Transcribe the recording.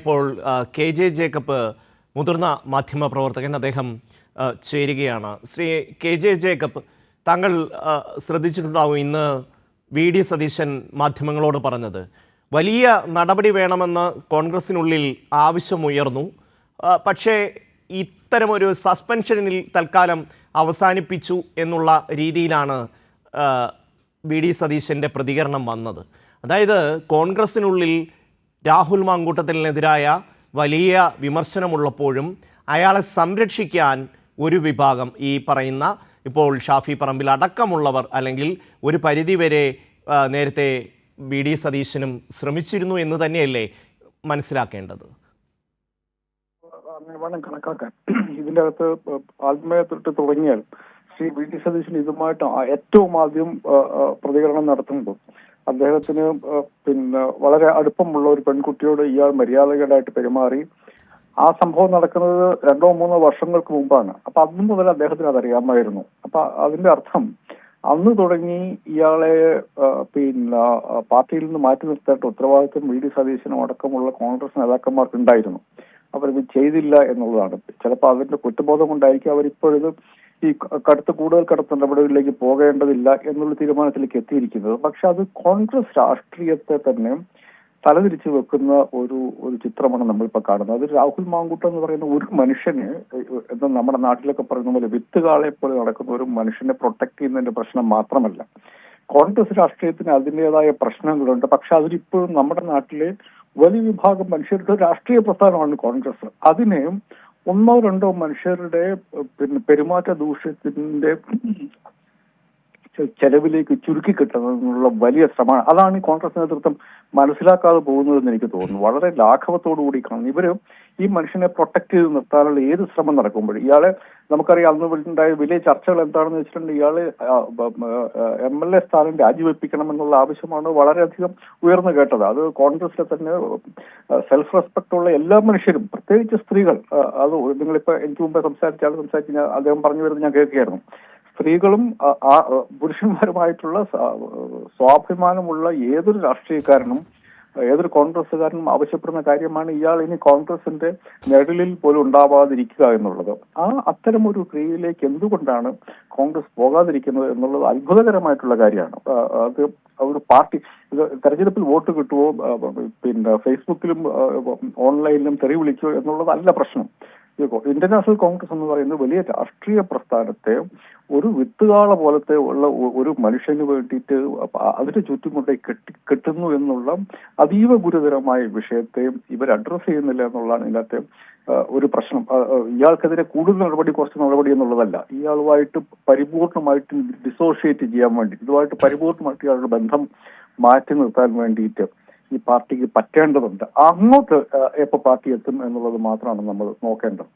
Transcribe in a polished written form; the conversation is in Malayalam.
ഇപ്പോൾ കെ ജെ ജേക്കബ് മുതിർന്ന മാധ്യമപ്രവർത്തകൻ അദ്ദേഹം ചേരുകയാണ്. ശ്രീ കെ ജെ ജേക്കബ്, താങ്കൾ ശ്രദ്ധിച്ചിട്ടുണ്ടാവും ഇന്ന് വി ഡി സതീശൻ മാധ്യമങ്ങളോട് പറഞ്ഞത് വലിയ നടപടി വേണമെന്ന് കോൺഗ്രസിനുള്ളിൽ ആവശ്യമുയർന്നു. പക്ഷേ ഇത്തരമൊരു സസ്പെൻഷനിൽ തൽക്കാലം അവസാനിപ്പിച്ചു എന്നുള്ള രീതിയിലാണ് വി ഡി സതീശൻ്റെ പ്രതികരണം വന്നത്. അതായത് കോൺഗ്രസിനുള്ളിൽ രാഹുൽ മാങ്കൂട്ടത്തിനെതിരായ വലിയ വിമർശനമുള്ളപ്പോഴും അയാളെ സംരക്ഷിക്കാൻ ഒരു വിഭാഗം, ഈ പറയുന്ന ഇപ്പോൾ ഷാഫി പറമ്പിൽ അടക്കമുള്ളവർ, അല്ലെങ്കിൽ ഒരു പരിധിവരെ നേരത്തെ വി ഡി സതീശനും ശ്രമിച്ചിരുന്നു എന്ന് തന്നെയല്ലേ മനസ്സിലാക്കേണ്ടത്? വേണം കണക്കാക്കാൻ. ഇതിൻ്റെ അകത്ത് ആത്മീയ തൊട്ട് തുടങ്ങിയാൽ ശ്രീ വി ഡി സതീശൻ ഇതുമായിട്ട് ഏറ്റവും ആദ്യം പ്രതികരണം നടത്തുന്നത് അദ്ദേഹത്തിന് വളരെ അടുപ്പമുള്ള ഒരു പെൺകുട്ടിയോട് ഇയാൾ മര്യാദകേടായിട്ട് പെരുമാറി. ആ സംഭവം നടക്കുന്നത് 2-3 വർഷങ്ങൾക്ക് മുമ്പാണ്. അപ്പൊ അന്ന് മുതൽ അദ്ദേഹത്തിന് അതറിയാമായിരുന്നു. അപ്പൊ അതിന്റെ അർത്ഥം അന്ന് തുടങ്ങി ഇയാളെ പാർട്ടിയിൽ നിന്ന് മാറ്റി നിർത്തേണ്ട ഉത്തരവാദിത്വം വി ഡി സതീശനും അടക്കമുള്ള കോൺഗ്രസ് നേതാക്കന്മാർക്ക് ഉണ്ടായിരുന്നു. അവരിത് ചെയ്തില്ല എന്നുള്ളതാണ്. ചിലപ്പോൾ അതിന്റെ കുറ്റബോധം കൊണ്ടായിരിക്കും അവരിപ്പോഴിത് ഈ കൂടുതൽ കടുത്ത നടപടികളിലേക്ക് പോകേണ്ടതില്ല എന്നുള്ള തീരുമാനത്തിലേക്ക് എത്തിയിരിക്കുന്നത്. പക്ഷെ അത് കോൺഗ്രസ് രാഷ്ട്രീയത്തെ തന്നെ തലതിരിച്ചു വെക്കുന്ന ഒരു ചിത്രമാണ് നമ്മളിപ്പോൾ കാണുന്നത്. അത് രാഹുൽ മാങ്കൂട്ടം എന്ന് പറയുന്ന ഒരു മനുഷ്യന്, എന്ന് നമ്മുടെ നാട്ടിലൊക്കെ പറയുന്ന പോലെ വിത്തുകാളെ പോലെ നടക്കുന്ന ഒരു മനുഷ്യനെ പ്രൊട്ടക്ട് ചെയ്യുന്നതിന്റെ പ്രശ്നം മാത്രമല്ല, കോൺഗ്രസ് രാഷ്ട്രീയത്തിന് അതിൻ്റെതായ പ്രശ്നങ്ങളുണ്ട്. പക്ഷെ അതിലിപ്പോഴും നമ്മുടെ നാട്ടിലെ വലിയ വിഭാഗം മനുഷ്യരുടെ രാഷ്ട്രീയ പ്രസ്ഥാനമാണ് കോൺഗ്രസ്. അതിനെ 1-2 മനുഷ്യരുടെ പെരുമാറ്റ ദൂഷ്യത്തിന്റെ ചെലവിലേക്ക് ചുരുക്കി കിട്ടുന്നതിനുള്ള വലിയ ശ്രമമാണ്. അതാണ് ഈ കോൺഗ്രസ് നേതൃത്വം മനസ്സിലാക്കാതെ പോകുന്നതെന്ന് എനിക്ക് തോന്നുന്നു. വളരെ ലാഘവത്തോടു കൂടി കാണുന്നു. ഇവര് ഈ മനുഷ്യനെ പ്രൊട്ടക്ട് ചെയ്ത് നിർത്താനുള്ള ഏത് ശ്രമം നടക്കുമ്പോഴും, ഇയാളെ നമുക്കറിയാം അന്ന് ഉണ്ടായ വലിയ ചർച്ചകൾ എന്താണെന്ന് വെച്ചിട്ടുണ്ടെങ്കിൽ ഇയാള് MLA സ്ഥാനം രാജിവെപ്പിക്കണമെന്നുള്ള ആവശ്യമാണ് വളരെയധികം ഉയർന്നു കേട്ടത്. അത് കോൺഗ്രസിലെ തന്നെ സെൽഫ് റെസ്പെക്ട് ഉള്ള എല്ലാ മനുഷ്യരും, പ്രത്യേകിച്ച് സ്ത്രീകൾ, അത് നിങ്ങളിപ്പോ എനിക്ക് മുമ്പേ സംസാരിച്ച അദ്ദേഹം പറഞ്ഞു വരുന്നത് ഞാൻ കേൾക്കുകയായിരുന്നു. സ്ത്രീകളും പുരുഷന്മാരുമായിട്ടുള്ള സ്വാഭിമാനമുള്ള ഏതൊരു രാഷ്ട്രീയക്കാരനും ഏതൊരു കോൺഗ്രസ്സുകാരനും ആവശ്യപ്പെടുന്ന കാര്യമാണ് ഇയാൾ ഇനി കോൺഗ്രസിന്റെ നിഴലിൽ പോലും ഉണ്ടാവാതിരിക്കുക എന്നുള്ളത്. അത്തരം ഒരു ക്രിയയിലേക്ക് എന്തുകൊണ്ടാണ് കോൺഗ്രസ് പോകാതിരിക്കുന്നത് എന്നുള്ളത് അത്ഭുതകരമായിട്ടുള്ള കാര്യമാണ്. അത് ഒരു പാർട്ടി തെരഞ്ഞെടുപ്പിൽ വോട്ട് കിട്ടുമോ, ഫേസ്ബുക്കിലും ഓൺലൈനിലും തെറി വിളിക്കുമോ എന്നുള്ളതല്ല പ്രശ്നം. ഇന്ത്യൻ നാഷണൽ കോൺഗ്രസ് എന്ന് പറയുന്നത് വലിയ രാഷ്ട്രീയ പ്രസ്ഥാനത്തെ ഒരു വിത്തുകാള പോലത്തെ ഉള്ള ഒരു മനുഷ്യന് വേണ്ടിയിട്ട് അതിന് ചുറ്റുമുണ്ടേ കെട്ടുന്നു എന്നുള്ള അതീവ ഗുരുതരമായ വിഷയത്തെ ഇവർ അഡ്രസ് ചെയ്യുന്നില്ല എന്നുള്ളതാണ് ഇതിനകത്തെ ഒരു പ്രശ്നം. ഇയാൾക്കെതിരെ കൂടുതൽ കുറച്ച് നടപടി എന്നുള്ളതല്ല, ഇയാളുമായിട്ട് പരിപൂർണമായിട്ട് ഡിസോഷിയേറ്റ് ചെയ്യാൻ വേണ്ടി, ഇതുമായിട്ട് പരിപൂർണമായിട്ട് ഇയാളുടെ ബന്ധം മാറ്റി നിർത്താൻ വേണ്ടിയിട്ട് ഈ പാർട്ടിക്ക് പറ്റേണ്ടതുണ്ട്. അങ്ങോട്ട് എപ്പോൾ പാർട്ടി എത്തും എന്നുള്ളത് മാത്രമാണ് നമ്മൾ നോക്കേണ്ടത്.